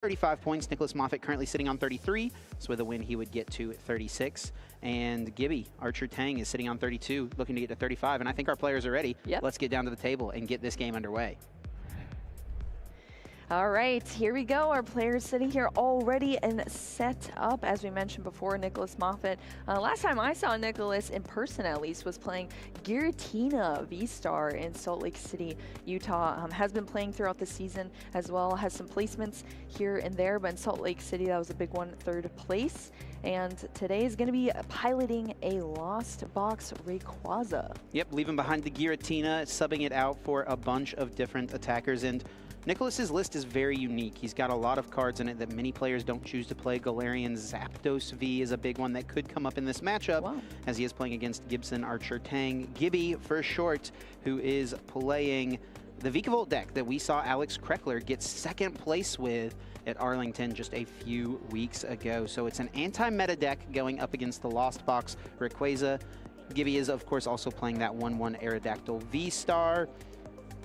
35 points. Nicholas Moffitt currently sitting on 33, so with a win he would get to 36. And Gibby, Archer Tang, is sitting on 32, looking to get to 35. And I think our players are ready. Yep. Let's get down to the table and get this game underway. All right, here we go. Our players sitting here already and set up. As we mentioned before, Nicholas Moffitt. Last time I saw Nicholas in person, at least, was playing Giratina V-Star in Salt Lake City, Utah. Has been playing throughout the season as well. Has some placements here and there, but in Salt Lake City, that was a big one, 3rd place. And today is going to be piloting a Lost Box Rayquaza. Yep, leaving behind the Giratina, subbing it out for a bunch of different attackers. And Nicholas's list is very unique. He's got a lot of cards in it that many players don't choose to play. Galarian Zapdos V is a big one that could come up in this matchup, wow, as he is playing against Gibson, Archer, Tang. Gibby, for short, who is playing the Vikavolt deck that we saw Alex Kreckler get 2nd place with at Arlington just a few weeks ago. So it's an anti-meta deck going up against the Lost Box Rayquaza. Gibby is, of course, also playing that 1/1 Aerodactyl V-Star.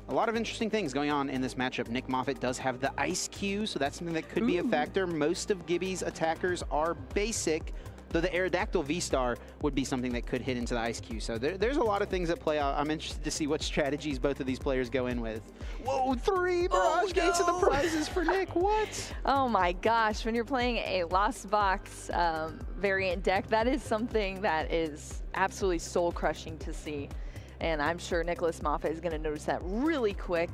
A lot of interesting things going on in this matchup. Nick Moffitt does have the Ice Q, so that's something that could be a factor. Most of Gibby's attackers are basic, though the Aerodactyl V-Star would be something that could hit into the Ice Q. So there's a lot of things that play out. I'm interested to see what strategies both of these players go in with. Whoa, 3 Mirage Gates and the prizes for Nick. What? Oh my gosh, when you're playing a Lost Box variant deck, that is something that is absolutely soul-crushing to see. And I'm sure Nicholas Moffitt is going to notice that really quick.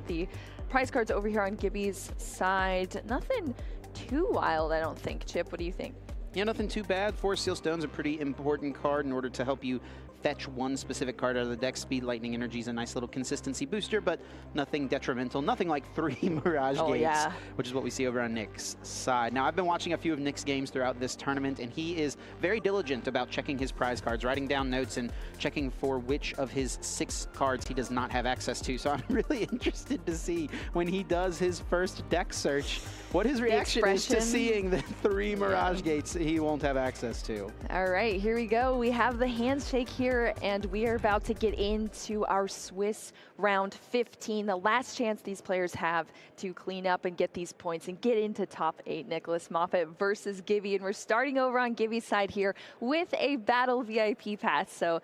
The prize cards over here on Gibby's side, nothing too wild, I don't think. Chip, what do you think? Yeah, nothing too bad. 4 Seal Stone's a pretty important card in order to help you fetch one specific card out of the deck. Speed Lightning Energy is a nice little consistency booster, but nothing detrimental. Nothing like 3 Mirage Gates, yeah, which is what we see over on Nick's side. Now, I've been watching a few of Nick's games throughout this tournament, and he is very diligent about checking his prize cards, writing down notes, and checking for which of his 6 cards he does not have access to. So I'm really interested to see when he does his first deck search, what his reaction is to seeing the 3 Mirage Gates he won't have access to. All right, here we go. We have the handshake here, and we are about to get into our Swiss round 15. The last chance these players have to clean up and get these points and get into top 8. Nicholas Moffitt versus Gibby, and we're starting over on Gibby's side here with a Battle VIP pass. So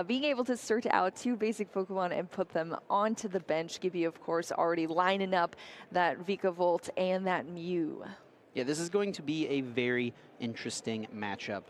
being able to search out 2 basic Pokemon and put them onto the bench. Gibby, of course, already lining up that Vikavolt and that Mew. Yeah, this is going to be a very interesting matchup.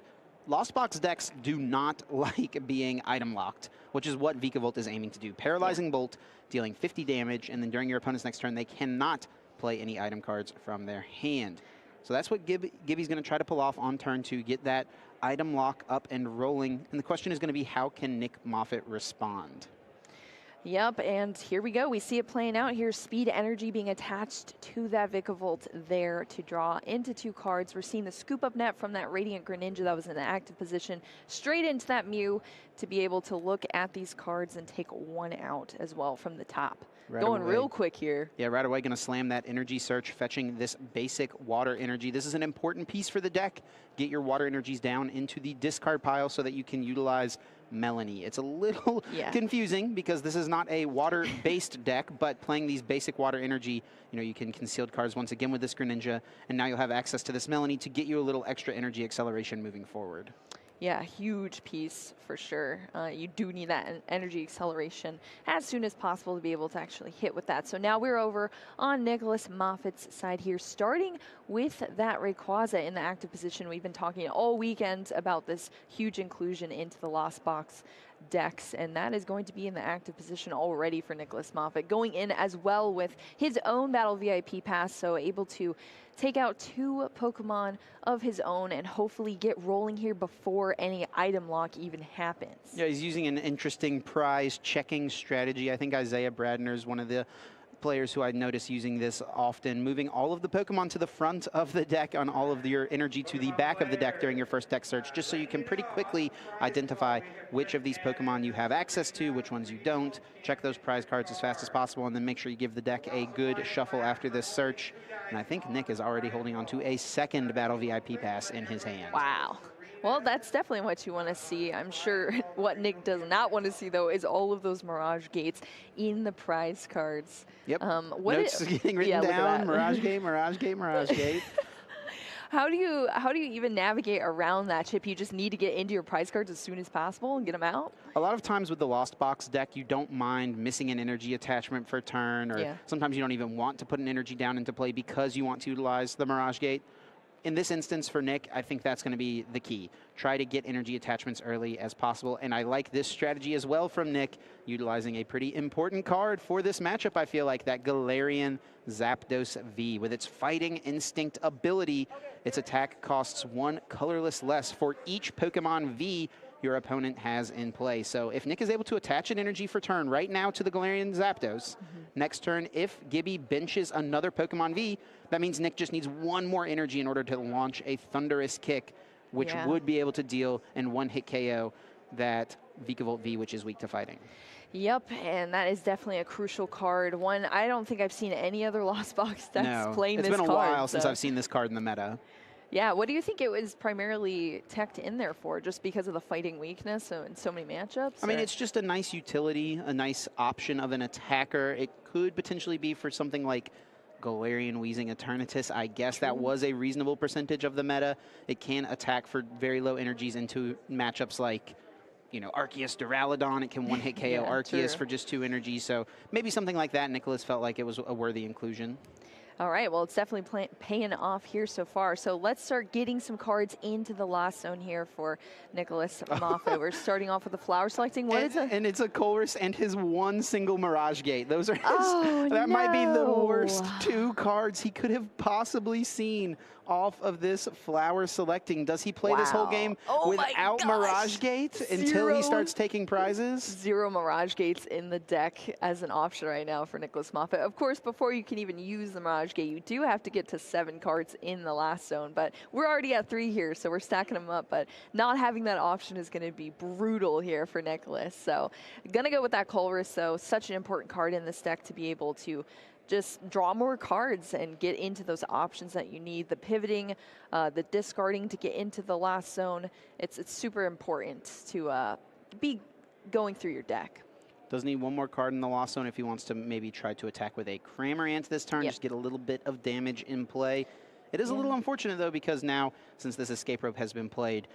Lost Box decks do not like being item locked, which is what Vikavolt is aiming to do. Paralyzing Bolt, dealing 50 damage, and then during your opponent's next turn, they cannot play any item cards from their hand. So that's what Gibby's going to try to pull off on turn 2, get that item lock up and rolling. And the question is going to be, how can Nick Moffitt respond? Yep, and here we go. We see it playing out here. Speed Energy being attached to that Vikavolt there to draw into 2 cards. We're seeing the scoop up net from that Radiant Greninja that was in the active position straight into that Mew to be able to look at these cards and take 1 out as well from the top. Right Going away. real quick here. Yeah, right away going to slam that energy search, fetching this basic water energy. This is an important piece for the deck. Get your water energies down into the discard pile so that you can utilize Melanie. It's a little confusing because this is not a water-based deck, but playing these basic water energy, you know, you can concealed cards once again with this Greninja, and now you'll have access to this Melanie to get you a little extra energy acceleration moving forward. Yeah, huge piece for sure. You do need that energy acceleration as soon as possible to be able to actually hit with that. So now we're over on Nicholas Moffitt's side here, starting with that Rayquaza in the active position. We've been talking all weekend about this huge inclusion into the Lost Box decks, and that is going to be in the active position already for Nicholas Moffitt, going in as well with his own Battle VIP pass, so able to take out 2 Pokemon of his own and hopefully get rolling here before any item lock even happens. Yeah, he's using an interesting prize checking strategy. I think Isaiah Bradner is one of the players who I notice using this often, moving all of the Pokemon to the front of the deck on all of your energy to the back of the deck during your first deck search, just so you can pretty quickly identify which of these Pokemon you have access to, which ones you don't. Check those prize cards as fast as possible, and then make sure you give the deck a good shuffle after this search. And I think Nick is already holding on to a 2nd Battle VIP pass in his hand. Wow. Well, that's definitely what you want to see. I'm sure what Nick does not want to see, though, is all of those Mirage Gates in the prize cards. Yep. Notes getting written down. Mirage Gate, Mirage Gate, Mirage Gate. How do you even navigate around that, Chip? You just need to get into your prize cards as soon as possible and get them out? A lot of times with the Lost Box deck, you don't mind missing an energy attachment for turn, or sometimes you don't even want to put an energy down into play because you want to utilize the Mirage Gate. In this instance for Nick, I think that's going to be the key. Try to get energy attachments early as possible, and I like this strategy as well from Nick, utilizing a pretty important card for this matchup, I feel like, that Galarian Zapdos V. With its Fighting Instinct ability, its attack costs 1 colorless less for each Pokemon V your opponent has in play. So if Nick is able to attach an energy for turn right now to the Galarian Zapdos, next turn, if Gibby benches another Pokemon V, that means Nick just needs 1 more energy in order to launch a Thunderous Kick, which would be able to deal in 1-hit KO that Vikavolt V, which is weak to fighting. Yep, and that is definitely a crucial card. One, I don't think I've seen any other Lost Box decks playing this card. It's been a while since I've seen this card in the meta. Yeah, what do you think it was primarily teched in there for? Just because of the fighting weakness in so many matchups? I mean, it's just a nice utility, a nice option of an attacker. It could potentially be for something like Galarian Weezing Eternatus. I guess that was a reasonable percentage of the meta. It can attack for very low energies into matchups like, you know, Arceus Duraludon. It can 1-hit KO Arceus for just 2 energies. So maybe something like that. Nicholas felt like it was a worthy inclusion. All right, well, it's definitely paying off here so far. So let's start getting some cards into the Lost Zone here for Nicholas Moffitt. We're starting off with the flower selecting. What is it? And it's a Colress and his 1 single Mirage Gate. Those are his, that might be the worst 2 cards he could have possibly seen off of this flower selecting. Does he play this whole game without Mirage Gate until he starts taking prizes? 0 Mirage Gates in the deck as an option right now for Nicholas Moffitt. Of course, before you can even use the Mirage Gate, you do have to get to 7 cards in the Last Zone, but we're already at 3 here, so we're stacking them up, but not having that option is going to be brutal here for Nicholas. So gonna go with that Colress, though. Such an important card in this deck to be able to just draw more cards and get into those options that you need. The pivoting, the discarding to get into the Last Zone. It's super important to be going through your deck. Does need 1 more card in the Lost Zone if he wants to maybe try to attack with a Cramorant this turn, just get a little bit of damage in play. It is a little unfortunate, though, because now, since this Escape Rope has been played,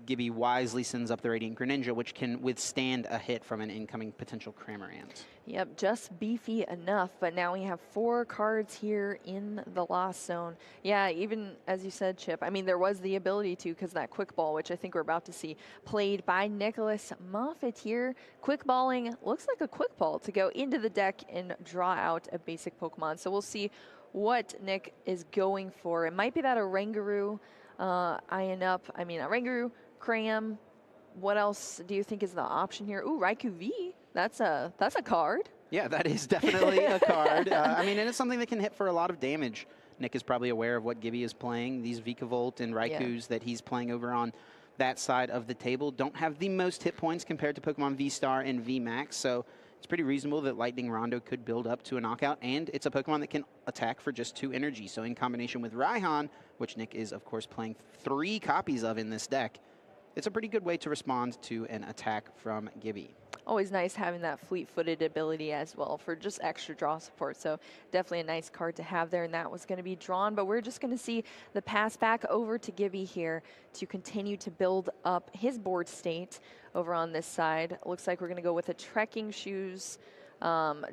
Gibby wisely sends up the Radiant Greninja, which can withstand a hit from an incoming potential Cramorant. Yep, just beefy enough, but now we have 4 cards here in the Lost Zone. Yeah, even as you said, Chip, I mean, there was the ability to, because that Quick Ball, which I think we're about to see played by Nicholas Moffitt here. Quick Balling looks like a Quick Ball to go into the deck and draw out a basic Pokemon. So we'll see what Nick is going for. It might be that Oranguru, eyeing up. I mean, Oranguru, Cram. What else do you think is the option here? Ooh, Raikou V. That's a card. Yeah, that is definitely a card. I mean, and it's something that can hit for a lot of damage. Nick is probably aware of what Gibby is playing. These Vikavolt and Raikous that he's playing over on that side of the table don't have the most hit points compared to Pokemon V-Star and V-Max, so it's pretty reasonable that Lightning Rondo could build up to a knockout, and it's a Pokemon that can attack for just 2 energy. So in combination with Raihan, which Nick is, of course, playing 3 copies of in this deck, it's a pretty good way to respond to an attack from Gibby. Always nice having that fleet-footed ability as well for just extra draw support. So definitely a nice card to have there, and that was going to be drawn. But we're just going to see the pass back over to Gibby here to continue to build up his board state over on this side. Looks like we're going to go with a Trekking Shoes,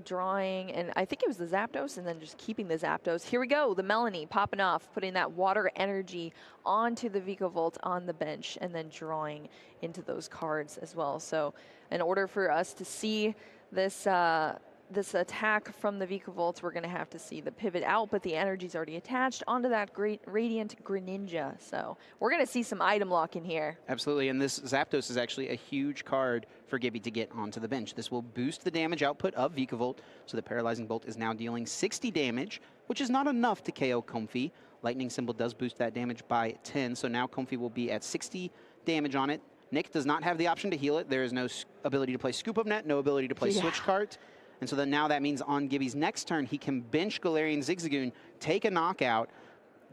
drawing, and I think it was the Zapdos, and then just keeping the Zapdos. Here we go, the Melanie popping off, putting that water energy onto the Vikavolt on the bench, and then drawing into those cards as well. So in order for us to see this this attack from the Vikavolt, we're going to have to see the pivot out, but the energy's already attached onto that great Radiant Greninja. So we're going to see some item lock in here. Absolutely, and this Zapdos is actually a huge card for Gibby to get onto the bench. This will boost the damage output of Vikavolt, so the Paralyzing Bolt is now dealing 60 damage, which is not enough to KO Comfey. Lightning Symbol does boost that damage by 10, so now Comfey will be at 60 damage on it. Nick does not have the option to heal it. There is no ability to play Scoop Up Net, no ability to play Switch Cart. And so then now that means on Gibby's next turn, he can bench Galarian Zigzagoon, take a knockout,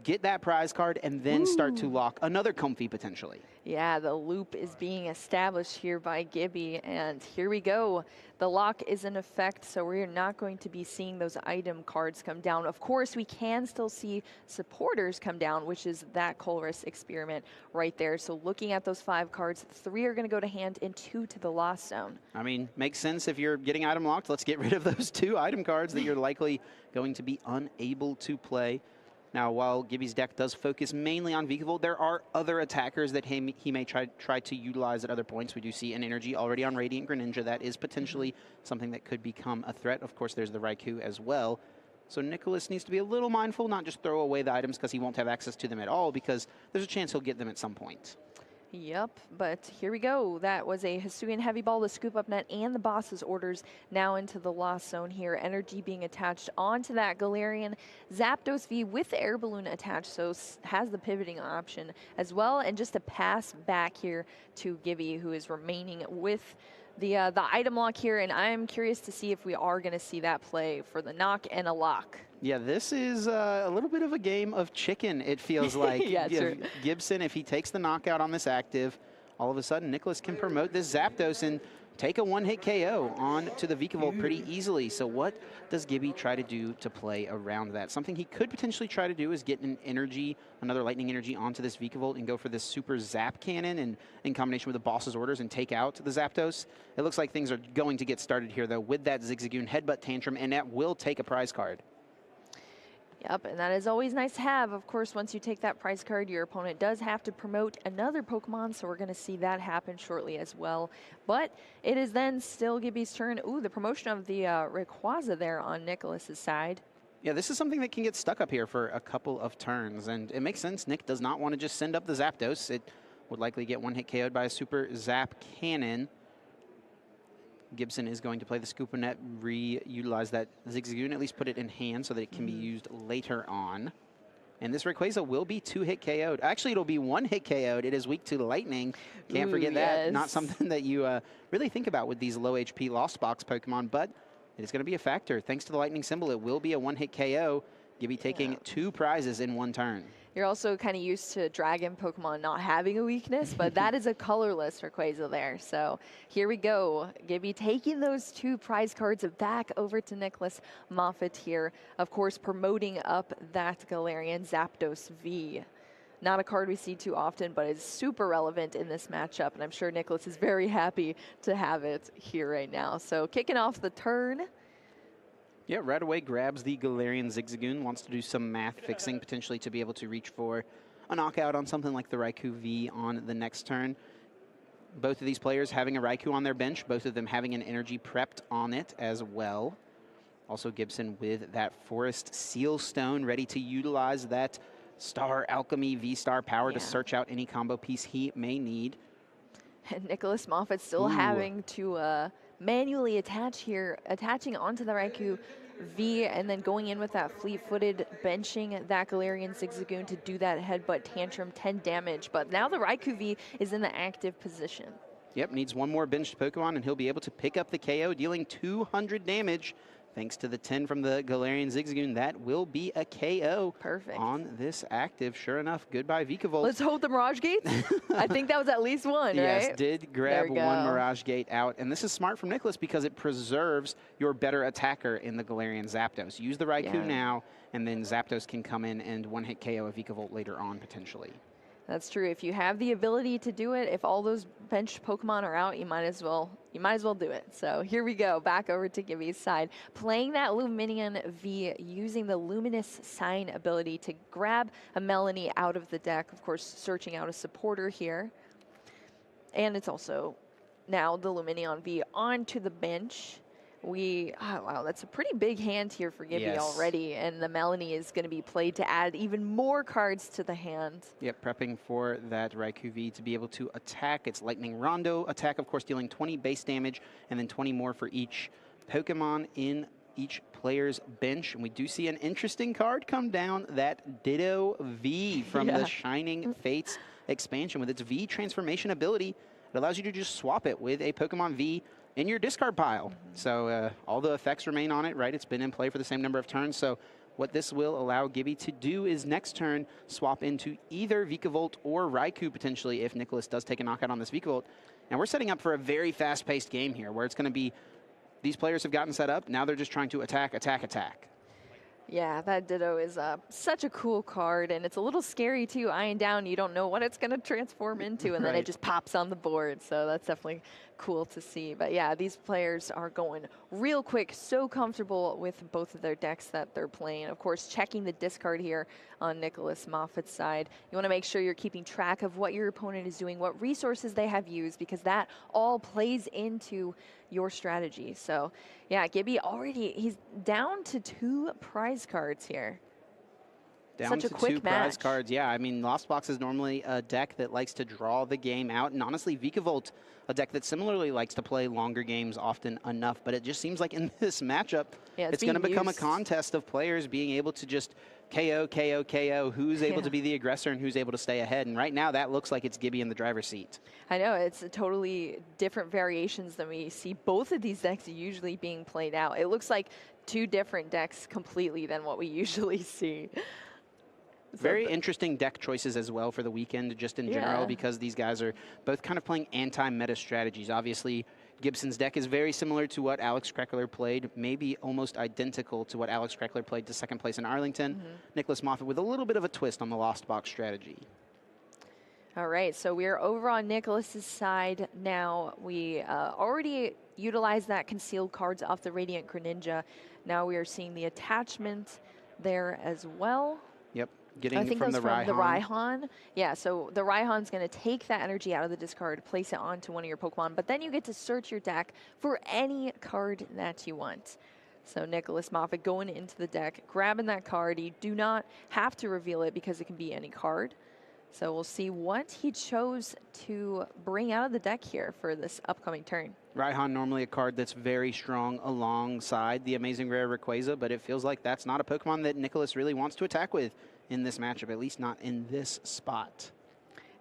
get that prize card, and then start to lock another comfy potentially. Yeah, the loop is being established here by Gibby, and here we go. The lock is in effect, so we're not going to be seeing those item cards come down. Of course, we can still see supporters come down, which is that Colress experiment right there. So looking at those 5 cards, 3 are going to go to hand and 2 to the lost zone. I mean, makes sense if you're getting item locked. Let's get rid of those 2 item cards that you're likely going to be unable to play. Now, while Gibby's deck does focus mainly on Vikavolt, there are other attackers that he may try to utilize at other points. We do see an energy already on Radiant Greninja. That is potentially something that could become a threat. Of course, there's the Raikou as well. So Nicholas needs to be a little mindful, not just throw away the items because he won't have access to them at all, because there's a chance he'll get them at some point. Yep, but here we go. That was a Hisuian Heavy Ball, the Scoop Up Net, and the boss's orders now into the lost zone here. Energy being attached onto that Galarian. Zapdos V with the air balloon attached, so has the pivoting option as well. And just a pass back here to Gibby, who is remaining with the item lock here. And I'm curious to see if we are going to see that play for the knock and a lock. Yeah, this is a little bit of a game of chicken, it feels like. Yeah, true. Gibson, if he takes the knockout on this active, all of a sudden Nicholas can promote this Zapdos and take a one-hit KO on to the Vikavolt pretty easily. So what does Gibby try to do to play around that? Something he could potentially try to do is get an energy, another lightning energy onto this Vikavolt and go for this super Zap Cannon and in combination with the boss's orders and take out the Zapdos. It looks like things are going to get started here though with that Zigzagoon Headbutt Tantrum, and that will take a prize card. Yep, and that is always nice to have. Of course, once you take that prize card, your opponent does have to promote another Pokemon, so we're going to see that happen shortly as well. But it is then still Gibby's turn. Ooh, the promotion of the Rayquaza there on Nicholas's side. Yeah, this is something that can get stuck up here for a couple of turns, and it makes sense. Nick does not want to just send up the Zapdos. It would likely get one-hit KO'd by a Super Zap Cannon. Gibson is going to play the Scoop and Net, re-utilize that Zigzagoon, at least put it in hand so that it can be used later on. And this Rayquaza will be 2-hit KO'd. Actually, it'll be 1-hit KO'd. It is weak to lightning. Can't forget that. Yes. Not something that you really think about with these low HP Lost Box Pokemon, but it is going to be a factor. Thanks to the lightning symbol, it will be a 1-hit KO. Gibby taking 2 prizes in 1 turn. You're also kind of used to Dragon Pokemon not having a weakness, but that is a colorless Rayquaza there. So here we go. Gibby taking those 2 prize cards back over to Nicholas Moffitt here. Of course, promoting up that Galarian Zapdos V. Not a card we see too often, but it's super relevant in this matchup, and I'm sure Nicholas is very happy to have it here right now. So kicking off the turn. Yeah, right away grabs the Galarian Zigzagoon, wants to do some math fixing potentially to be able to reach for a knockout on something like the Raikou V on the next turn. Both of these players having a Raikou on their bench, both of them having an energy prepped on it as well. Also Gibson with that Forest Seal Stone ready to utilize that Star Alchemy V-Star power to search out any combo piece he may need. And Nicholas Moffitt still having to manually attaching onto the Raikou V, and then going in with that fleet-footed, benching that Galarian Zigzagoon to do that Headbutt Tantrum, 10 damage. But now the Raikou V is in the active position. Yep, needs one more benched Pokemon, and he'll be able to pick up the KO, dealing 200 damage. Thanks to the 10 from the Galarian Zigzagoon, that will be a KO. Perfect. On this active. Sure enough, goodbye Vikavolt. Let's hope the Mirage Gates. I think that was at least one, right? Yes, did grab one Mirage Gate out. And this is smart from Nicholas because it preserves your better attacker in the Galarian Zapdos. Use the Raikou now, and then Zapdos can come in and one-hit KO a Vikavolt later on, potentially. That's true. If you have the ability to do it, if all those benched Pokemon are out, you might as well do it. So here we go, back over to Gibby's side. Playing that Luminion V, using the Luminous Sign ability to grab a Melanie out of the deck. Of course, searching out a supporter here. And it's also now the Luminion V onto the bench. Wow, that's a pretty big hand here for Gibby already, and the Melanie is going to be played to add even more cards to the hand. Yep, prepping for that Raikou V to be able to attack. It's Lightning Rondo attack, of course, dealing 20 base damage, and then 20 more for each Pokemon in each player's bench. And we do see an interesting card come down, that Ditto V from the Shining Fates expansion. With its V transformation ability, it allows you to just swap it with a Pokemon V in your discard pile. So all the effects remain on it, right? It's been in play for the same number of turns. So what this will allow Gibby to do is next turn swap into either Vikavolt or Raikou potentially if Nicholas does take a knockout on this Vikavolt. And we're setting up for a very fast-paced game here where it's going to be these players have gotten set up. Now they're just trying to attack, attack, attack. Yeah, that Ditto is such a cool card, and it's a little scary too. Eyeing down, you don't know what it's going to transform into, and then it just pops on the board. So that's definitely cool to see. But yeah, these players are going real quick, so comfortable with both of their decks that they're playing. Of course, checking the discard here on Nicholas Moffitt's side. You want to make sure you're keeping track of what your opponent is doing, what resources they have used, because that all plays into your strategy. So yeah, Gibby already, he's down to 2 prize cards here. Down Such a to quick 2 match. prize cards. Yeah, I mean, Lost Box is normally a deck that likes to draw the game out. And honestly, Vikavolt, a deck that similarly likes to play longer games often enough. But it just seems like in this matchup, it's going to become a contest of players being able to just KO, KO, KO, who's able to be the aggressor and who's able to stay ahead. And right now, that looks like it's Gibby in the driver's seat. I know, it's a totally different variations than we see both of these decks usually being played out. It looks like 2 different decks completely than what we usually see. Very interesting deck choices as well for the weekend, just in general, because these guys are both kind of playing anti-meta strategies. Obviously, Gibson's deck is very similar to what Alex Kreckler played, maybe almost identical to what Alex Kreckler played to second place in Arlington. Nicholas Moffitt with a little bit of a twist on the Lost Box strategy. All right, so we're over on Nicholas's side now. We already utilized that concealed cards off the Radiant Greninja. Now we are seeing the attachment there as well. Yep. Getting I think from that's the from the Raihan. Yeah, so the Raihan's going to take that energy out of the discard, place it onto one of your Pokemon, but then you get to search your deck for any card that you want. So Nicholas Moffitt going into the deck, grabbing that card. You do not have to reveal it because it can be any card. So we'll see what he chose to bring out of the deck here for this upcoming turn. Raihan, normally a card that's very strong alongside the amazing rare Rayquaza, but it feels like that's not a Pokemon that Nicholas really wants to attack with in this matchup, at least not in this spot.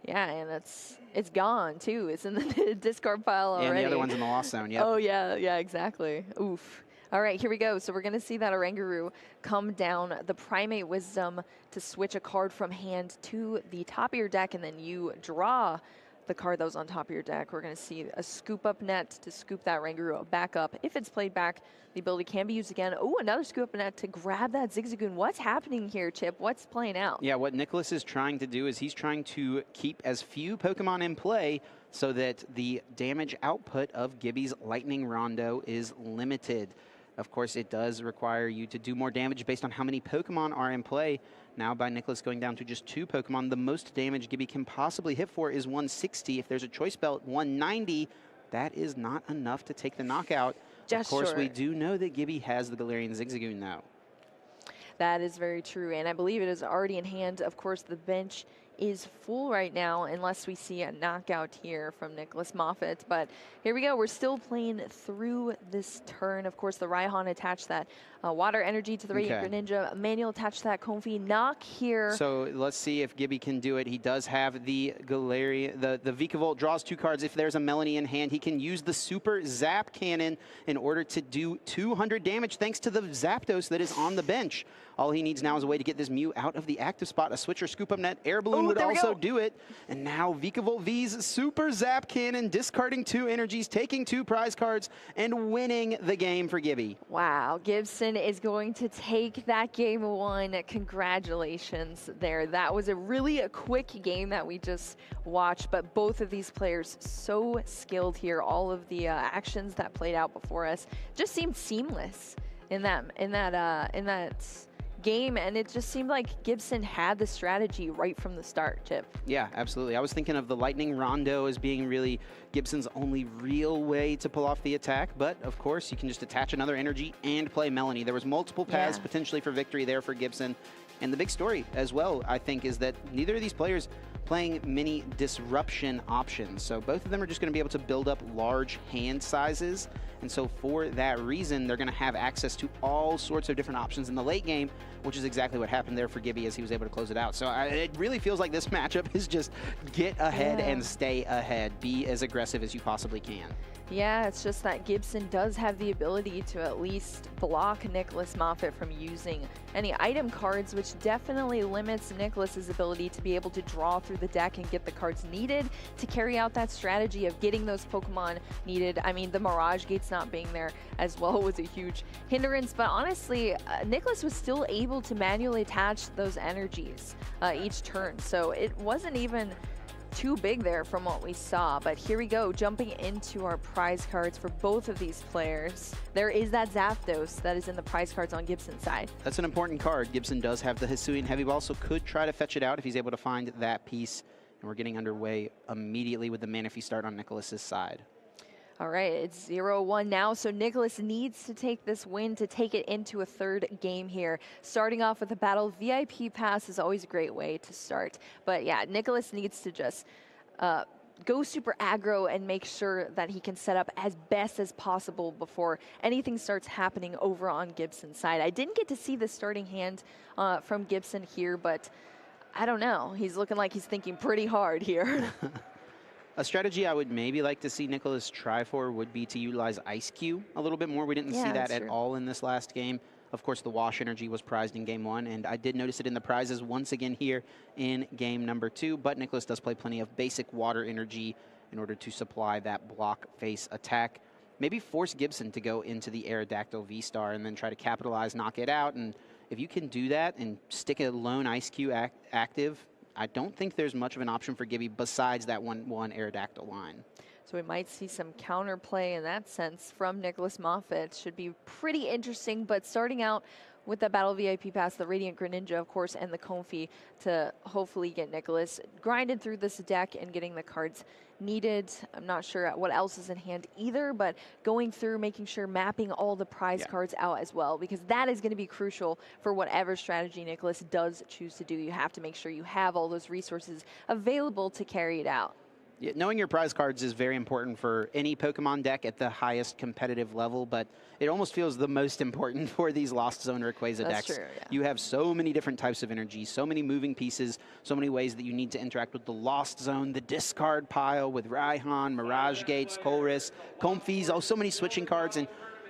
Yeah, and it's gone too. It's in the discard pile already. Yeah, and the other one's in the lost zone, yep. Oh yeah, exactly. Oof. All right, here we go. So we're going to see that Oranguru come down the Primate Wisdom to switch a card from hand to the top of your deck, and then you draw the card that was on top of your deck. We're going to see a scoop up net to scoop that Oranguru back up. If it's played back, the ability can be used again. Oh, another scoop up net to grab that Zigzagoon. What's happening here, Chip? What's playing out? Yeah, what Nicholas is trying to do is he's trying to keep as few Pokemon in play so that the damage output of Gibby's Lightning Rondo is limited. Of course, it does require you to do more damage based on how many Pokemon are in play. Now, by Nicholas going down to just 2 Pokemon, the most damage Gibby can possibly hit for is 160. If there's a choice belt, 190. That is not enough to take the knockout. Just of course, short. we do know that Gibby has the Galarian Zigzagoon now. That is very true, and I believe it is already in hand. Of course, the bench is full right now unless we see a knockout here from Nicholas Moffitt. But here we go. We're still playing through this turn. Of course, the Raihan attached that water energy to the Radiant Greninja. Manuel attached that Comfey. Knock here. So let's see if Gibby can do it. He does have the Galarian, the Vikavolt draws 2 cards. If there's a Melanie in hand, he can use the Super Zap Cannon in order to do 200 damage thanks to the Zapdos that is on the bench. All he needs now is a way to get this Mew out of the active spot. A Switcher Scoop Up Net Air Balloon would also do it. And now Vikavolt V's Super Zap Cannon, discarding 2 energies, taking 2 prize cards, and winning the game for Gibby. Wow, Gibson is going to take that game 1. Congratulations there. That was a quick game that we just watched, but both of these players so skilled here. All of the actions that played out before us just seemed seamless in that game, and it just seemed like Gibson had the strategy right from the start, Chip. Yeah, absolutely. I was thinking of the Lightning Rondo as being really Gibson's only real way to pull off the attack, but of course you can just attach another energy and play Melanie. There was multiple paths potentially for victory there for Gibson. And the big story as well, I think, is that neither of these players playing many disruption options. So both of them are just going to be able to build up large hand sizes And so for that reason, they're going to have access to all sorts of different options in the late game, which is exactly what happened there for Gibby as he was able to close it out. So it really feels like this matchup is just get ahead and stay ahead. Be as aggressive as you possibly can. Yeah, it's just that Gibson does have the ability to at least block Nicholas Moffitt from using any item cards, which definitely limits Nicholas's ability to be able to draw through the deck and get the cards needed to carry out that strategy of getting those Pokemon needed. I mean, the Mirage Gates not being there as well was a huge hindrance, but honestly, Nicholas was still able to manually attach those energies each turn, so it wasn't even too big there from what we saw. But here we go, jumping into our prize cards for both of these players. There is that Zapdos that is in the prize cards on Gibson's side. That's an important card. Gibson does have the Hisuian Heavy Ball, so could try to fetch it out if he's able to find that piece. And we're getting underway immediately with the Manaphy start on Nicholas's side. All right, it's 0-1 now, so Nicholas needs to take this win to take it into a third game here. Starting off with a battle VIP pass is always a great way to start. But yeah, Nicholas needs to just go super aggro and make sure that he can set up as best as possible before anything starts happening over on Gibson's side. I didn't get to see the starting hand from Gibson here, but I don't know. He's looking like he's thinking pretty hard here. A strategy I would maybe like to see Nicholas try for would be to utilize Ice Cube a little bit more. We didn't see that at all in this last game. Of course, the Wash energy was prized in game 1, and I did notice it in the prizes once again here in game number 2, but Nicholas does play plenty of basic water energy in order to supply that block face attack. Maybe force Gibson to go into the Aerodactyl V-Star and then try to capitalize, knock it out, and if you can do that and stick a lone Ice Cube active, I don't think there's much of an option for Gibby besides that 1-1 Aerodactyl line. So we might see some counterplay in that sense from Nicholas Moffitt. Should be pretty interesting, but starting out with the Battle VIP Pass, the Radiant Greninja, of course, and the Comfey to hopefully get Nicholas grinded through this deck and getting the cards needed. I'm not sure what else is in hand either, but going through, making sure mapping all the prize cards out as well, because that is going to be crucial for whatever strategy Nicholas does choose to do. You have to make sure you have all those resources available to carry it out. Yeah, knowing your prize cards is very important for any Pokemon deck at the highest competitive level, but it almost feels the most important for these Lost Zone Rayquaza decks. True, yeah. You have so many different types of energy, so many moving pieces, so many ways that you need to interact with the Lost Zone, the discard pile with Raihan, Mirage Gates, Colress, Comfeys, so many switching cards, and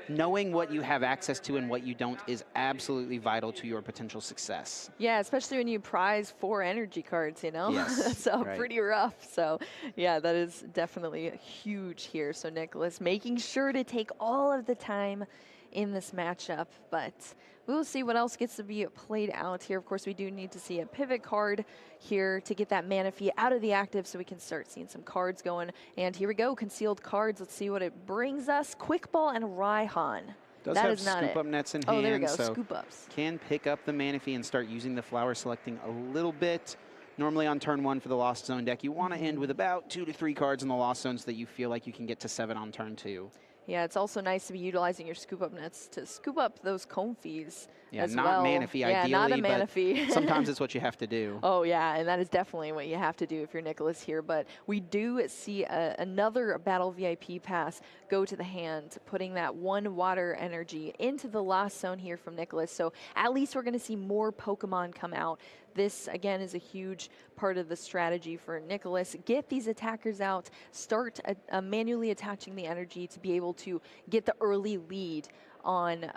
knowing what you have access to and what you don't is absolutely vital to your potential success. Yeah, especially when you prize 4 energy cards, you know? Yes, That's pretty rough. So, yeah, that is definitely huge here. So Nicholas making sure to take all of the time in this matchup, but we will see what else gets to be played out here. Of course, we do need to see a pivot card here to get that Manaphy out of the active so we can start seeing some cards going. And here we go, concealed cards. Let's see what it brings us. Quick Ball and Raihan. Does have scoop up nets in hand, there we go, so scoop ups. Can pick up the Manaphy and start using the flower selecting a little bit. Normally on turn 1 for the Lost Zone deck, you want to end with about 2 to 3 cards in the Lost Zone so that you feel like you can get to 7 on turn 2. Yeah, it's also nice to be utilizing your scoop up nets to scoop up those Comfeys. Yeah, as not well. Manaphy yeah, ideally, not a Manaphy. but sometimes it's what you have to do. Oh yeah, and that is definitely what you have to do if you're Nicholas here. But we do see another Battle VIP Pass go to the hand, putting that 1 water energy into the Lost Zone here from Nicholas. So at least we're going to see more Pokemon come out. This, again, is a huge part of the strategy for Nicholas. Get these attackers out, start manually attaching the energy to be able to get the early lead on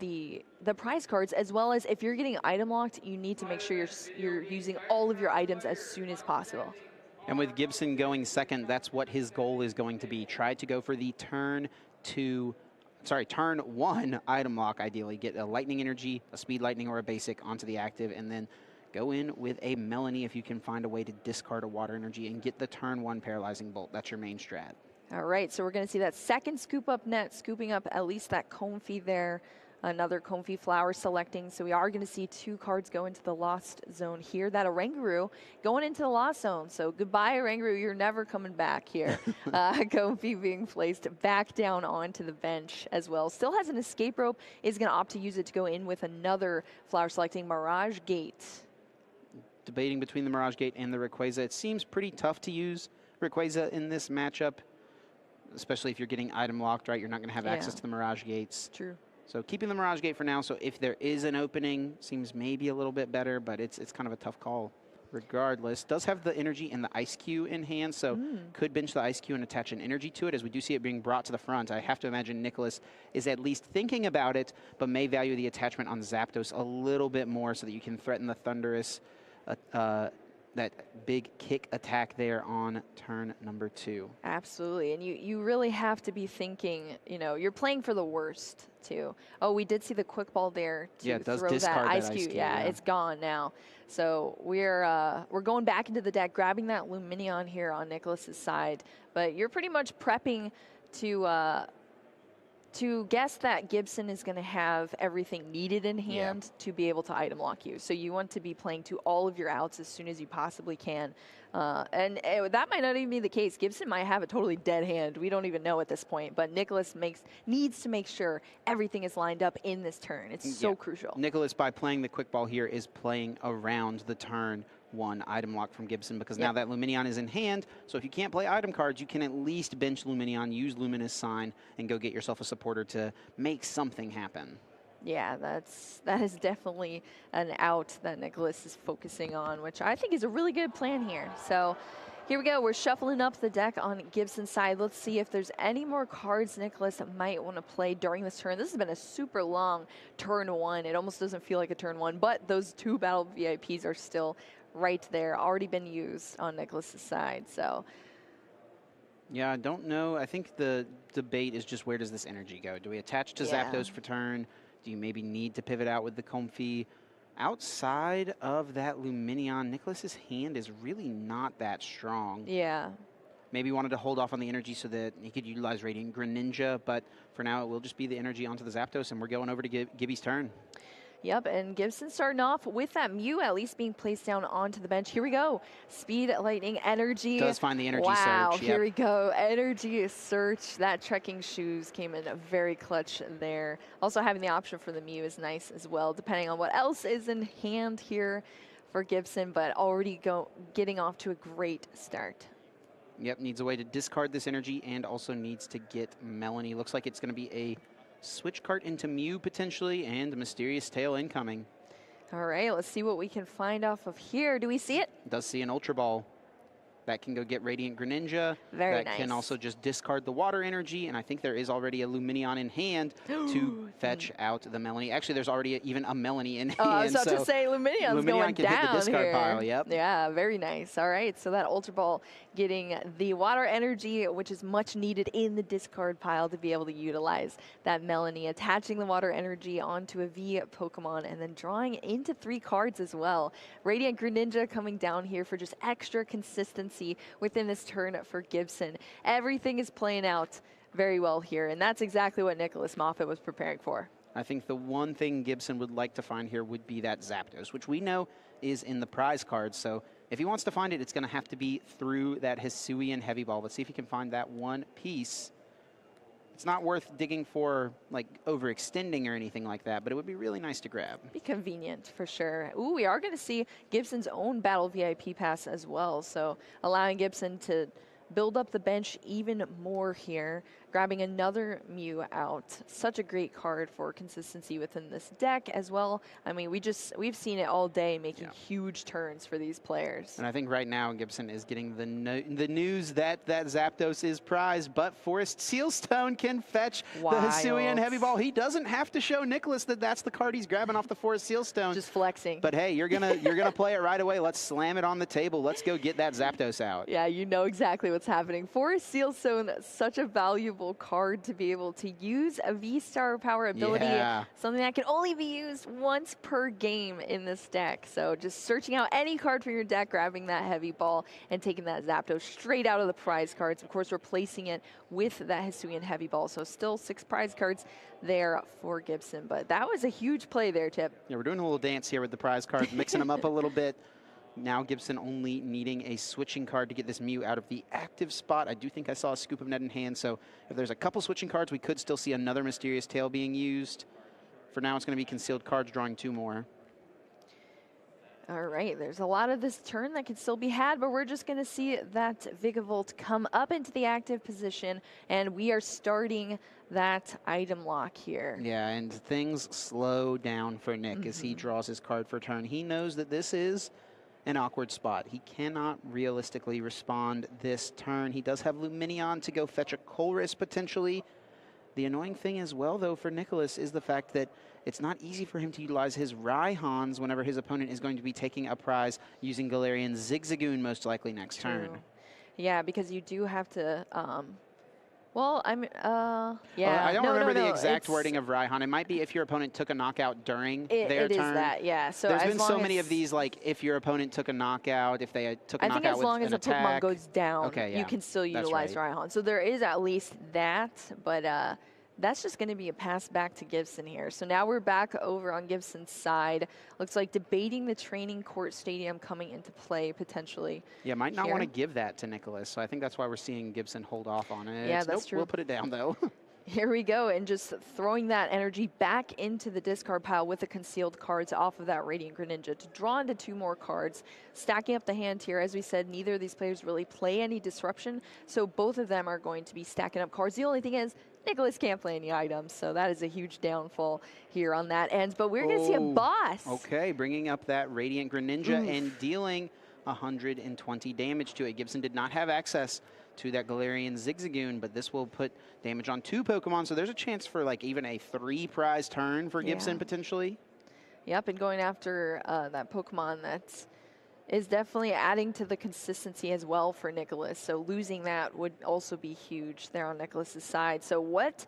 the prize cards, as well as if you're getting item locked, you need to make sure you're using all of your items as soon as possible. And with Gibson going second, that's what his goal is going to be. Try to go for the turn 1 item lock, ideally. Get a lightning energy, a speed lightning, or a basic onto the active, and then go in with a Melanie if you can find a way to discard a water energy and get the turn 1 paralyzing bolt. That's your main strat. All right, so we're going to see that second scoop up net, scooping up at least that Comfey there. Another Comfey flower selecting. So we are going to see 2 cards go into the Lost Zone here. That Oranguru going into the Lost Zone. So goodbye, Oranguru. You're never coming back here. Comfey being placed back down onto the bench as well. Still has an escape rope. Is going to opt to use it to go in with another flower selecting Mirage Gate. Debating between the Mirage Gate and the Rayquaza. It seems pretty tough to use Rayquaza in this matchup. especially if you're getting item locked, right? You're not going to have access to the Mirage Gates. True. So keeping the Mirage Gate for now. So if there is an opening, seems maybe a little bit better, but it's kind of a tough call. Regardless, does have the energy and the Ice Cube in hand, so could bench the Ice Cube and attach an energy to it, as we do see it being brought to the front. I have to imagine Nicholas is at least thinking about it, but may value the attachment on Zapdos a little bit more so that you can threaten the Thunderous, that big kick attack there on turn number 2. Absolutely, and you really have to be thinking, you know, you're playing for the worst too. Oh, we did see the quick ball there to throw that Ice Cube. Yeah, it's gone now. So we're going back into the deck, grabbing that Lumineon here on Nicholas's side, but you're pretty much prepping to guess that Gibson is going to have everything needed in hand to be able to item lock you. So you want to be playing to all of your outs as soon as you possibly can. That might not even be the case. Gibson might have a totally dead hand. We don't even know at this point. But Nicholas needs to make sure everything is lined up in this turn. It's so crucial. Nicholas, by playing the quick ball here, is playing around the turn 1 item lock from Gibson, because now that Lumineon is in hand, so if you can't play item cards, you can at least bench Lumineon, use Luminous Sign, and go get yourself a supporter to make something happen. Yeah, that is definitely an out that Nicholas is focusing on, which I think is a really good plan here. So here we go. We're shuffling up the deck on Gibson's side. Let's see if there's any more cards Nicholas might want to play during this turn. This has been a super long turn 1. It almost doesn't feel like a turn 1, but those 2 battle VIPs are still right there, already been used on Nicholas's side. So yeah, I don't know. I think the debate is just, where does this energy go? Do we attach to Zapdos for turn? Do you maybe need to pivot out with the Comfey? Outside of that Lumineon, Nicholas's hand is really not that strong. Yeah. Maybe wanted to hold off on the energy so that he could utilize Radiant Greninja, but for now it will just be the energy onto the Zapdos, and we're going over to Gibby's turn. Yep, and Gibson starting off with that Mew at least being placed down onto the bench. Here we go. Speed, Lightning, Energy. Does find the Energy Surge. Wow, here we go. Energy Search. That Trekking Shoes came in very clutch there. Also having the option for the Mew is nice as well, depending on what else is in hand here for Gibson, but already getting off to a great start. Yep, needs a way to discard this energy and also needs to get Melanie. Looks like it's going to be a switch cart into Mew potentially, and a Mysterious Tail incoming. All right, let's see what we can find off of here. Do we see it? Does see an Ultra Ball. That can go get Radiant Greninja. Very nice. That can also just discard the water energy, and I think there is already a Lumineon in hand to fetch out the Melanie. Actually, there's already even a Melanie in hand. I was about to say Lumineon's going can down hit the discard here. pile, yep. Yeah, very nice. All right, so that Ultra Ball getting the water energy, which is much needed in the discard pile to be able to utilize that Melanie, attaching the water energy onto a V Pokemon, and then drawing into 3 cards as well. Radiant Greninja coming down here for just extra consistency within this turn for Gibson. Everything is playing out very well here, and that's exactly what Nicholas Moffitt was preparing for. I think the one thing Gibson would like to find here would be that Zapdos, which we know is in the prize cards. So if he wants to find it, it's going to have to be through that Hisuian Heavy Ball. Let's see if he can find that one piece. It's not worth digging for, like, overextending or anything like that, but it would be really nice to grab. Be convenient for sure. Ooh, we are going to see Gibson's own Battle VIP pass as well, so allowing Gibson to build up the bench even more here, grabbing another Mew out. Such a great card for consistency within this deck as well. I mean, we've seen it all day, making huge turns for these players. And I think right now Gibson is getting the news that Zapdos is prized, but Forest Sealstone can fetch the Hisuian Heavy Ball. He doesn't have to show Nicholas that that's the card he's grabbing off the Forest Sealstone. Just flexing. But hey, you're gonna play it right away. Let's slam it on the table. Let's go get that Zapdos out. Yeah, you know exactly what's happening. Forest Sealstone, such a valuable card to be able to use a V-Star power ability, something that can only be used once per game in this deck. So just searching out any card from your deck, grabbing that Heavy Ball, and taking that Zapdos straight out of the prize cards. Of course, replacing it with that Hisuian Heavy Ball. So still 6 prize cards there for Gibson. But that was a huge play there, Tip. Yeah, we're doing a little dance here with the prize cards, mixing them up a little bit. Now Gibson only needing a switching card to get this Mew out of the active spot. I do think I saw a Scoop of Net in hand, so if there's a couple switching cards, we could still see another Mysterious Tail being used. For now, it's going to be concealed cards, drawing 2 more. All right, there's a lot of this turn that can still be had, but we're just going to see that Vigavolt come up into the active position, and we are starting that item lock here. Yeah, and things slow down for Nick as he draws his card for turn. He knows that this is an awkward spot. He cannot realistically respond this turn. He does have Luminion to go fetch a Colress potentially. The annoying thing as well, though, for Nicholas is the fact that it's not easy for him to utilize his Rhyhons whenever his opponent is going to be taking a prize using Galarian Zigzagoon most likely next turn. Yeah, because you do have to, well, I don't remember the exact wording of Rhyhon. It might be if your opponent took a knockout during their turn. It is that, yeah. So there's been so many of these, like if your opponent took a knockout, if they took a knockout with an attack. I think as long as a Pokemon goes down, you can still utilize Rhyhon. So there is at least that, but that's just going to be a pass back to Gibson here. So now we're back over on Gibson's side. Looks like debating the training court stadium coming into play potentially. Yeah, might not want to give that to Nicholas. So I think that's why we're seeing Gibson hold off on it. Yeah, that's true. We'll put it down though. Here we go, and just throwing that energy back into the discard pile with the concealed cards off of that Radiant Greninja to draw into 2 more cards. Stacking up the hand here, as we said, neither of these players really play any disruption, so both of them are going to be stacking up cards. The only thing is, Nicholas can't play any items, so that is a huge downfall here on that end. But we're going to see a boss. Okay, bringing up that Radiant Greninja and dealing 120 damage to it. Gibson did not have access to that Galarian Zigzagoon, but this will put damage on 2 Pokemon, so there's a chance for like even a 3 prize turn for Gibson potentially. Yep, and going after that Pokemon that is definitely adding to the consistency as well for Nicholas. So losing that would also be huge there on Nicholas's side. So what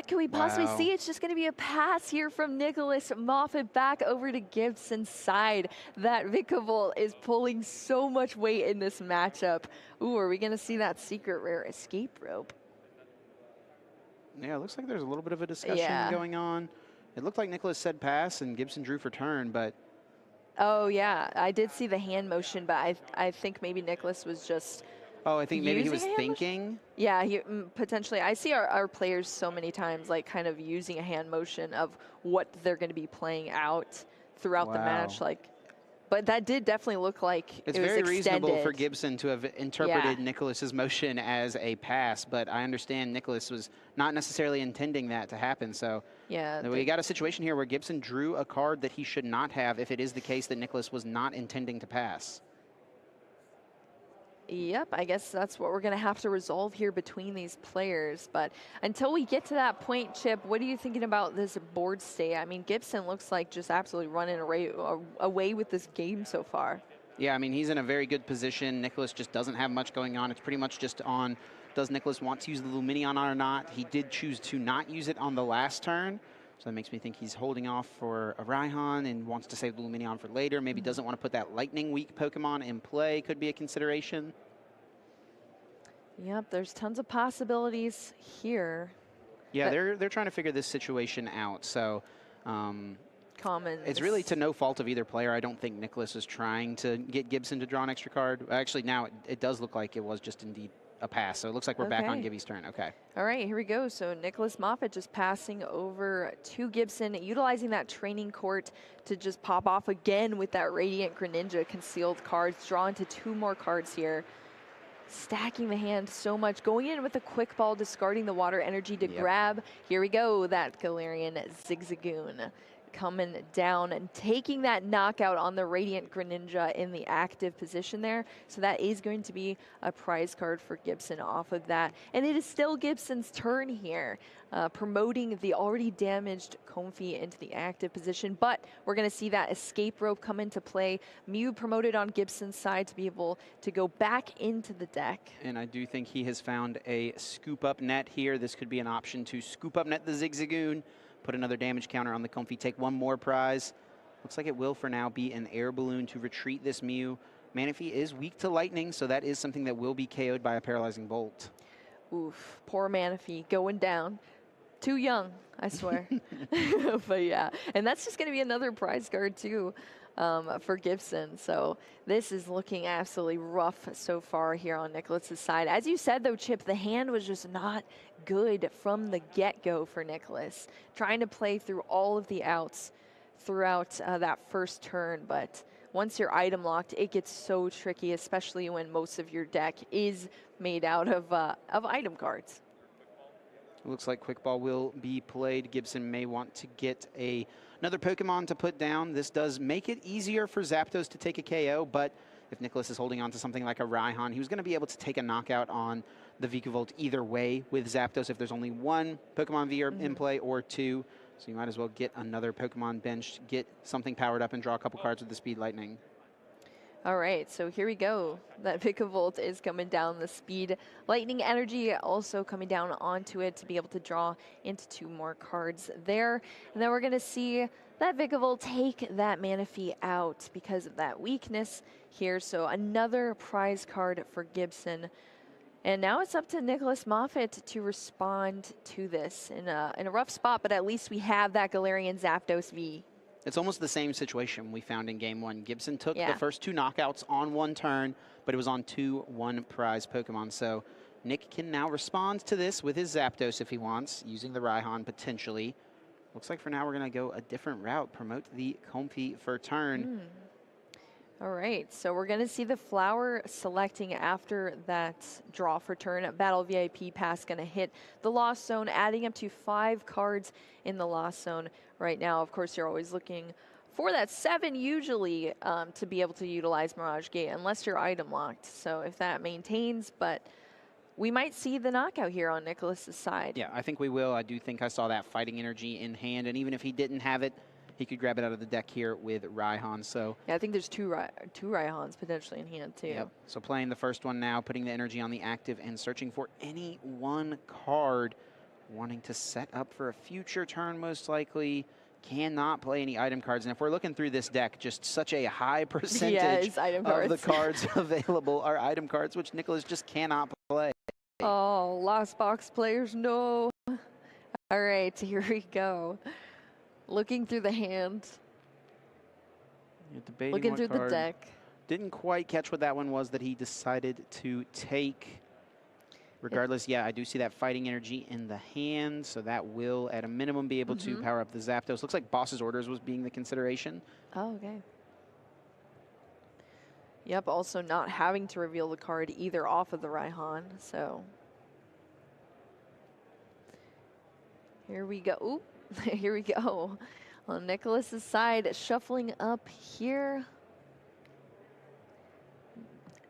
can we possibly see? It's just going to be a pass here from Nicholas Moffitt back over to Gibson's side. That Vikavolt is pulling so much weight in this matchup. Ooh, are we going to see that secret rare escape rope? Yeah, it looks like there's a little bit of a discussion going on. It looked like Nicholas said pass and Gibson drew for turn, but... Oh, yeah, I did see the hand motion, but I think maybe Nicholas was just... Oh, I think maybe he was thinking? Yeah, he, potentially. I see our players so many times, like, kind of using a hand motion of what they're going to be playing out throughout the match. Like, but that did definitely look like it's it was very extended. reasonable for Gibson to have interpreted Nicholas's motion as a pass, but I understand Nicholas was not necessarily intending that to happen. So we got a situation here where Gibson drew a card that he should not have if it is the case that Nicholas was not intending to pass. Yep, I guess that's what we're going to have to resolve here between these players. But until we get to that point, Chip, what are you thinking about this board state? I mean, Gibson looks like just absolutely running away with this game so far. Yeah, I mean, he's in a very good position. Nicholas just doesn't have much going on. It's pretty much just on, does Nicholas want to use the Luminion or not? He did choose to not use it on the last turn. So that makes me think he's holding off for a Rhyhon and wants to save the Luminion for later. Maybe doesn't want to put that Lightning Weak Pokemon in play. Could be a consideration. Yep, there's tons of possibilities here. Yeah, they're trying to figure this situation out. So it's really to no fault of either player. I don't think Nicholas is trying to get Gibson to draw an extra card. Actually, now it does look like it was just indeed a pass. So it looks like we're back on Gibby's turn. Okay. All right, here we go. So Nicholas Moffitt just passing over to Gibson, utilizing that training court to just pop off again with that Radiant Greninja concealed cards, draw into 2 more cards here. Stacking the hand so much, going in with a quick ball, discarding the water energy to grab. Here we go, that Galarian Zigzagoon coming down and taking that knockout on the Radiant Greninja in the active position there. So that is going to be a prize card for Gibson off of that. And it is still Gibson's turn here, promoting the already damaged Comfey into the active position. But we're going to see that escape rope come into play. Mew promoted on Gibson's side to be able to go back into the deck. And I do think he has found a scoop up net here. This could be an option to scoop up net the Zigzagoon, put another damage counter on the Comfey, take 1 more prize. Looks like it will for now be an air balloon to retreat this Mew. Manaphy is weak to lightning, so that is something that will be KO'd by a paralyzing bolt. Oof, poor Manaphy going down. Too young, I swear. But yeah, and that's just going to be another prize card too for Gibson. So this is looking absolutely rough so far here on Nicholas's side. As you said though, Chip, the hand was just not good from the get-go for Nicholas. Trying to play through all of the outs throughout that first turn, but once you're item locked, it gets so tricky, especially when most of your deck is made out of item cards. Looks like Quick Ball will be played. Gibson may want to get another Pokemon to put down. This does make it easier for Zapdos to take a KO, but if Nicholas is holding on to something like a Raihan, he was going to be able to take a knockout on the Vikavolt either way with Zapdos if there's only one Pokemon V in play or two. So you might as well get another Pokemon bench, get something powered up, and draw a couple cards with the Speed Lightning. All right, so here we go. That Vikavolt is coming down. The Speed Lightning energy also coming down onto it to be able to draw into 2 more cards there. And then we're going to see that Vikavolt take that Manaphy out because of that weakness here. So another prize card for Gibson. And now it's up to Nicholas Moffitt to respond to this in a rough spot, but at least we have that Galarian Zapdos V. It's almost the same situation we found in Game 1. Gibson took the first 2 knockouts on 1 turn, but it was on 2 one-prize Pokemon. So Nick can now respond to this with his Zapdos if he wants, using the Raihan potentially. Looks like for now we're going to go a different route, promote the Comfey for turn. All right, so we're going to see the Flower selecting after that draw for turn. Battle VIP pass going to hit the Lost Zone, adding up to 5 cards in the Lost Zone right now. Of course, you're always looking for that 7 usually to be able to utilize Mirage Gate, unless you're item locked. So if that maintains, but we might see the knockout here on Nicholas's side. Yeah, I think we will. I do think I saw that Fighting Energy in hand, and even if he didn't have it, he could grab it out of the deck here with Raihan. So yeah, I think there's two Raihans potentially in hand too. Yep. So playing the first one now, putting the energy on the active and searching for any one card, wanting to set up for a future turn most likely. Cannot play any item cards. And if we're looking through this deck, just such a high percentage of the cards available are item cards, which Nicholas just cannot play. Oh, Lost Box players, no. All right, here we go. Looking through the hand. Looking through the deck. Didn't quite catch what that one was that he decided to take. Regardless, yeah, I do see that Fighting Energy in the hand, so that will, at a minimum, be able to power up the Zapdos. Looks like Boss's Orders was being the consideration. Oh, okay. Yep, also not having to reveal the card either off of the Raihan, so. Here we go. Ooh. Here we go. On Nicholas's side, shuffling up here.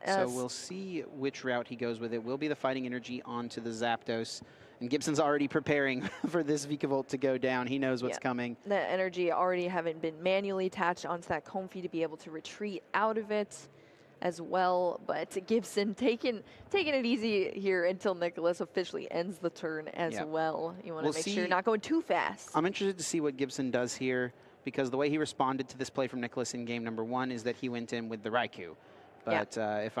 So we'll see which route he goes with. It will be the Fighting Energy onto the Zapdos. And Gibson's already preparing for this Vikavolt to go down. He knows what's coming. That energy already having been manually attached onto that Comfey to be able to retreat out of it as well. But Gibson taking it easy here until Nicholas officially ends the turn as well. You want to make sure you're not going too fast. I'm interested to see what Gibson does here, because the way he responded to this play from Nicholas in game number 1 is that he went in with the Raikou. But if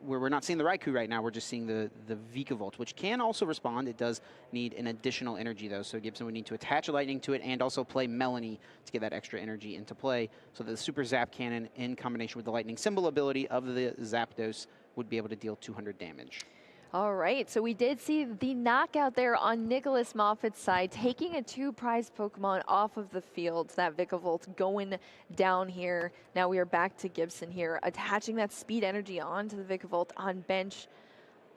we're not seeing the Raikou right now, we're just seeing the Vikavolt, which can also respond. It does need an additional energy, though, so Gibson would need to attach a Lightning to it and also play Melanie to get that extra energy into play, so that the Super Zap Cannon, in combination with the Lightning Symbol ability of the Zapdos, would be able to deal 200 damage. All right, so we did see the knockout there on Nicholas Moffitt's side, taking a 2 prize Pokemon off of the field. That Vikavolt going down here. Now we are back to Gibson here, attaching that Speed Energy onto the Vikavolt on bench,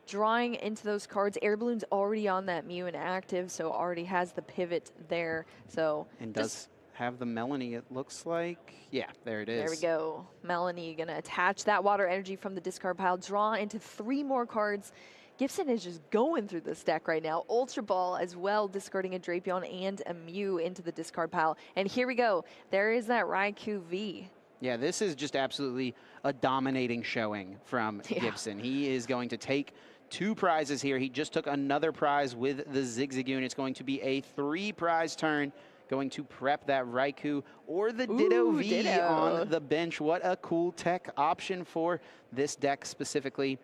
drawing into those cards. Air Balloon's already on that Mew and active, so already has the pivot there. So and does have the Melanie, it looks like. Yeah, there it is. There we go. Melanie gonna attach that Water Energy from the discard pile, draw into 3 more cards. Gibson is just going through this deck right now. Ultra Ball as well, discarding a Drapion and a Mew into the discard pile. And here we go. There is that Raikou V. Yeah, this is just absolutely a dominating showing from Gibson. He is going to take 2 prizes here. He just took another prize with the Zigzagoon. It's going to be a 3 prize turn. Going to prep that Raikou or the Ditto V on the bench. What a cool tech option for this deck specifically.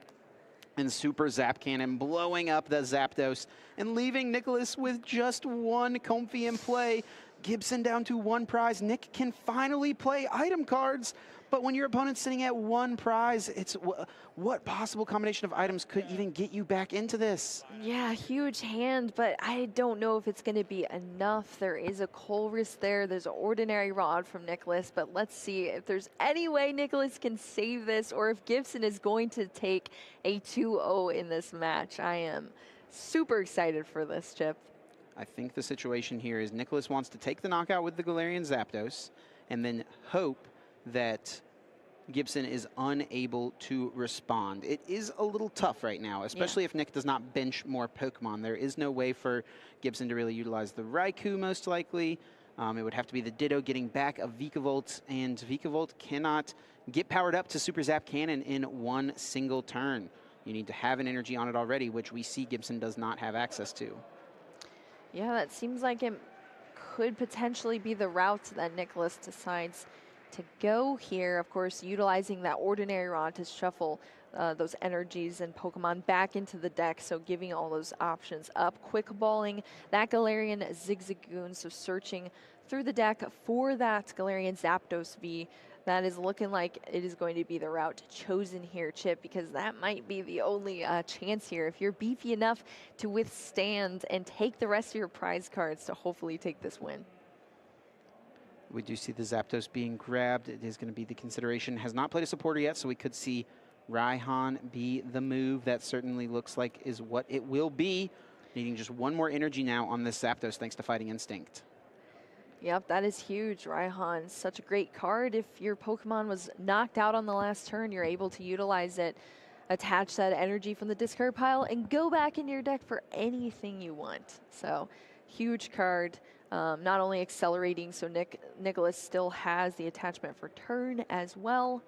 And Super Zap Cannon blowing up the Zapdos and leaving Nicholas with just 1 Comfey in play. Gibson down to 1 prize. Nick can finally play item cards, But when your opponent's sitting at 1 prize, it's what possible combination of items could even get you back into this? Yeah, huge hand, but I don't know if it's going to be enough. There is a Colress there. There's an Ordinary Rod from Nicholas, but let's see if there's any way Nicholas can save this or if Gibson is going to take a 2-0 in this match. I am super excited for this, Chip. I think the situation here is Nicholas wants to take the knockout with the Galarian Zapdos and then hope that Gibson is unable to respond. It is a little tough right now, especially if Nick does not bench more Pokemon. There is no way for Gibson to really utilize the Raikou, most likely. It would have to be the Ditto getting back a Vikavolt, and Vikavolt cannot get powered up to Super Zap Cannon in 1 single turn. You need to have an energy on it already, which we see Gibson does not have access to. Yeah, that seems like it could potentially be the route that Nicholas decides to go here. Of course, utilizing that Ordinary Rod to shuffle those energies and Pokemon back into the deck, so giving all those options up. Quick balling that Galarian Zigzagoon, so searching through the deck for that Galarian Zapdos V. That is looking like it is going to be the route chosen here, Chip, because that might be the only chance here. If you're beefy enough to withstand and take the rest of your prize cards to hopefully take this win. We do see the Zapdos being grabbed. It is going to be the consideration. Has not played a supporter yet, so we could see Raihan be the move. That certainly looks like is what it will be. Needing just 1 more energy now on this Zapdos thanks to Fighting Instinct. Yep, that is huge. Raihan, such a great card. If your Pokemon was knocked out on the last turn, you're able to utilize it, attach that energy from the discard pile, and go back in your deck for anything you want. So, huge card. Not only accelerating, so Nicholas still has the attachment for turn as well.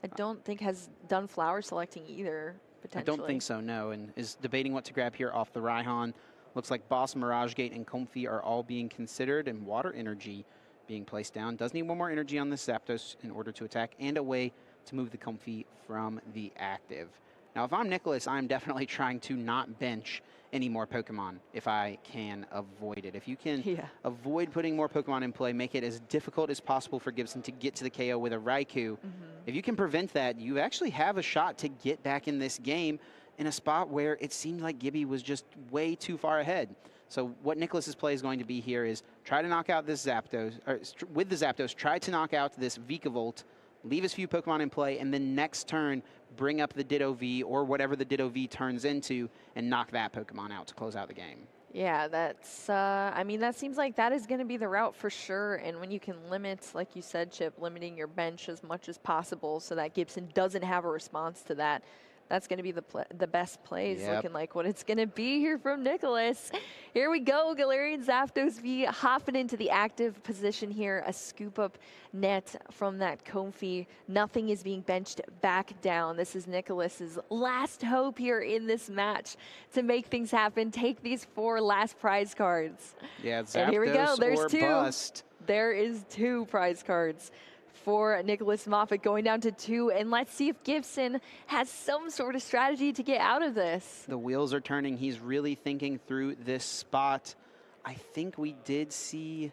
I don't think has done flower selecting either, potentially. I don't think so, no, and is debating what to grab here off the Raihan. Looks like Boss, Mirage Gate, and Comfey are all being considered, and Water Energy being placed down. Does need 1 more energy on this Zapdos in order to attack, and a way to move the Comfey from the active. Now, if I'm Nicholas, I'm definitely trying to not bench any more Pokemon if I can avoid it. If you can avoid putting more Pokemon in play, make it as difficult as possible for Gibson to get to the KO with a Raikou. If you can prevent that, you actually have a shot to get back in this game in a spot where it seemed like Gibby was just way too far ahead. So what Nicholas's play is going to be here is try to knock out this Zapdos, or with the Zapdos, try to knock out this Vikavolt, leave as few Pokemon in play, and then next turn, bring up the Ditto V or whatever the Ditto V turns into and knock that Pokemon out to close out the game. Yeah, that's, I mean, that seems like that is going to be the route for sure. And when you can limit, like you said, Chip, limiting your bench as much as possible so that Gibson doesn't have a response to that, that's going to be the best plays, looking like what it's going to be here from Nicholas. Here we go, Galarian Zapdos V hopping into the active position here. A scoop up net from that Comfey. Nothing is being benched back down. This is Nicholas's last hope here in this match to make things happen. Take these 4 last prize cards. Yeah, Zapdos and here we go. There's 2. Bust. There is 2 prize cards for Nicholas Moffitt, going down to 2, and let's see if Gibson has some sort of strategy to get out of this. The wheels are turning. He's really thinking through this spot. I think we did see,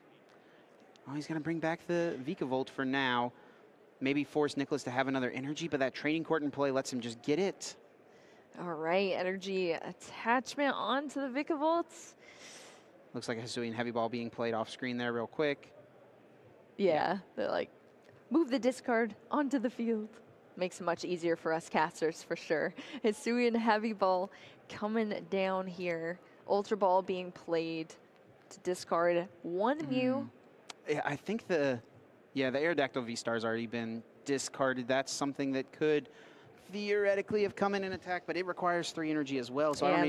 oh, he's going to bring back the Vikavolt for now. Maybe force Nicholas to have another energy, but that training court in play lets him just get it. All right, energy attachment onto the Vikavolts. Looks like a Hisuian Heavy Ball being played off screen there real quick. Yeah, they're like, move the discard onto the field. Makes it much easier for us casters, for sure. Hisuian Heavy Ball coming down here. Ultra Ball being played to discard 1 Mew. Yeah, I think the Aerodactyl V-Star's already been discarded. That's something that could theoretically have come in and attack, but it requires 3 energy as well. So yeah,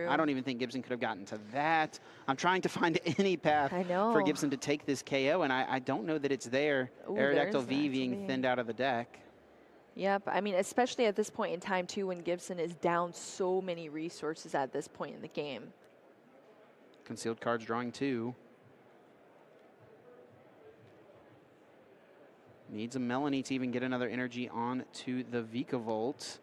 I don't even think Gibson could have gotten to that. I'm trying to find any path for Gibson to take this KO, and I don't know that it's there. Ooh, Aerodactyl V being thinned out of the deck. Yep, I mean, especially at this point in time, too, when Gibson is down so many resources at this point in the game. Concealed cards drawing 2. Needs a Melanie to even get another energy on to the Vikavolt.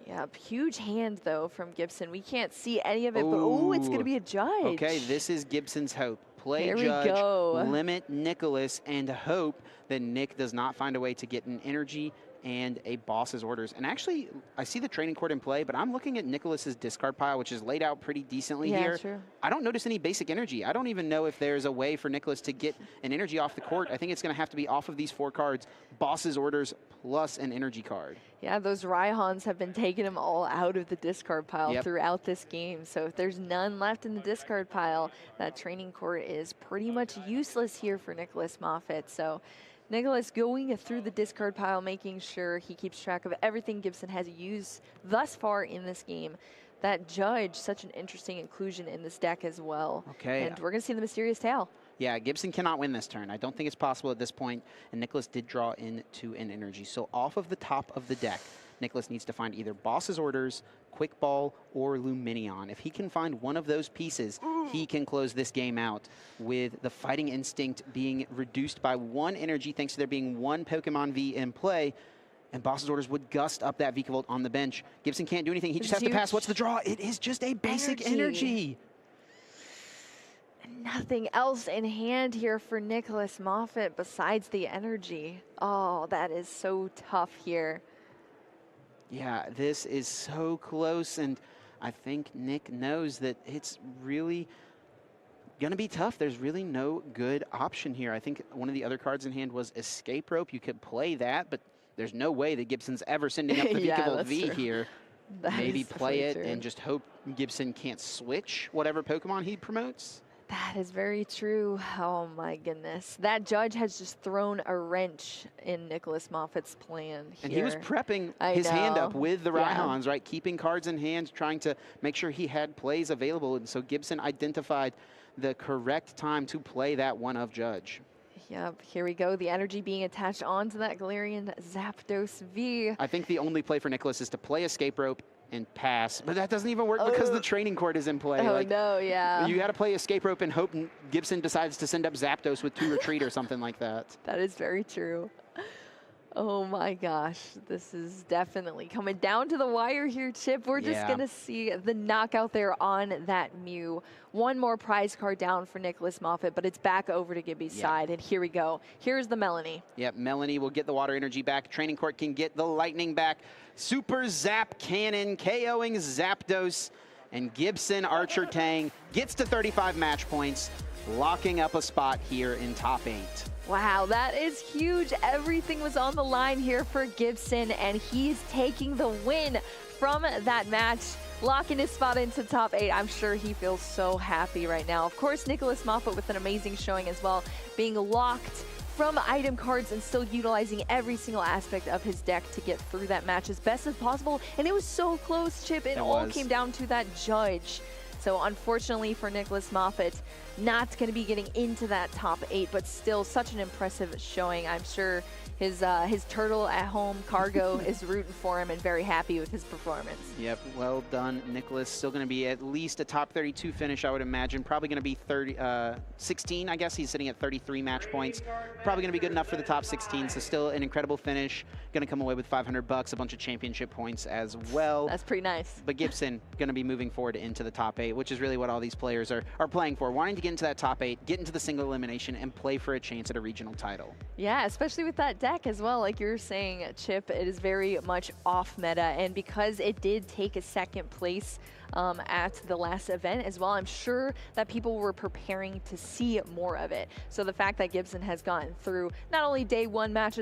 Yep, huge hand, though, from Gibson. We can't see any of it, but oh, it's going to be a judge. Okay, this is Gibson's hope. play Here we Judge, go. limit Nicholas, and hope that Nick does not find a way to get an energy and a boss's orders. And actually, I see the training court in play, but I'm looking at Nicholas's discard pile, which is laid out pretty decently here. True. I don't notice any basic energy. I don't even know if there's a way for Nicholas to get an energy off the court. I think it's going to have to be off of these 4 cards, boss's orders plus an energy card. Yeah, those Raihans have been taking them all out of the discard pile throughout this game. So if there's none left in the discard pile, that training court is pretty much useless here for Nicholas Moffitt. So Nicholas going through the discard pile, making sure he keeps track of everything Gibson has used thus far in this game. That Judge, such an interesting inclusion in this deck as well. Okay. And we're going to see the Mysterious Tail. Yeah, Gibson cannot win this turn. I don't think it's possible at this point, and Nicholas did draw into an energy. So off of the top of the deck, Nicholas needs to find either Boss's Orders, Quick Ball, or Luminion. If he can find one of those pieces, he can close this game out with the Fighting Instinct being reduced by 1 energy thanks to there being 1 Pokemon V in play, and Boss's Orders would gust up that Vikavolt on the bench. Gibson can't do anything. He just has to pass. What's the draw? It is just a basic energy. Nothing else in hand here for Nicholas Moffitt besides the energy. Oh, that is so tough here. Yeah, this is so close, and I think Nick knows that it's really going to be tough. There's really no good option here. I think one of the other cards in hand was Escape Rope. You could play that, but there's no way that Gibson's ever sending up the Vikavolt V here. Maybe play it and just hope Gibson can't switch whatever Pokemon he promotes. That is very true. Oh my goodness. That Judge has just thrown a wrench in Nicholas Moffitt's plan here. And he was prepping his hand up with the Raihans, right? Keeping cards in hand, trying to make sure he had plays available. And so Gibson identified the correct time to play that one of Judge. Yep, here we go. The energy being attached onto that Galarian Zapdos V. I think the only play for Nicholas is to play Escape Rope and pass, but that doesn't even work because the training court is in play. Oh, no, yeah. You got to play Escape Rope and hope Gibson decides to send up Zapdos with 2 Retreat or something like that. That is very true. Oh my gosh, this is definitely coming down to the wire here, Chip. We're just going to see the knockout there on that Mew. 1 more prize card down for Nicholas Moffitt, but it's back over to Gibby's side, and here we go. Here's the Melanie. Yep, Melanie will get the water energy back. Training court can get the lightning back. Super Zap Cannon KOing Zapdos, and Gibson Archer Tang gets to 35 match points, locking up a spot here in top 8. Wow, that is huge. Everything was on the line here for Gibson, and he's taking the win from that match, locking his spot into top 8. I'm sure he feels so happy right now. Of course, Nicholas Moffitt with an amazing showing as well, being locked from item cards and still utilizing every single aspect of his deck to get through that match as best as possible. And it was so close, Chip. It all came down to that Judge. So unfortunately for Nicholas Moffitt, not going to be getting into that top 8, but still such an impressive showing. I'm sure his turtle at home, Cargo, is rooting for him and very happy with his performance. Yep, well done, Nicholas. Still going to be at least a top 32 finish, I would imagine. Probably going to be 16, I guess. He's sitting at 33 match points. Probably going to be good enough for the top 16, so still an incredible finish. Going to come away with $500, a bunch of championship points as well. That's pretty nice. But Gibson going to be moving forward into the top 8, which is really what all these players are playing for, wanting to get into that top 8, get into the single elimination, and play for a chance at a regional title. Yeah, especially with that deck as well. Like you were saying, Chip, it is very much off meta, and because it did take a 2nd place at the last event as well, I'm sure that people were preparing to see more of it. So the fact that Gibson has gotten through not only day 1 matches,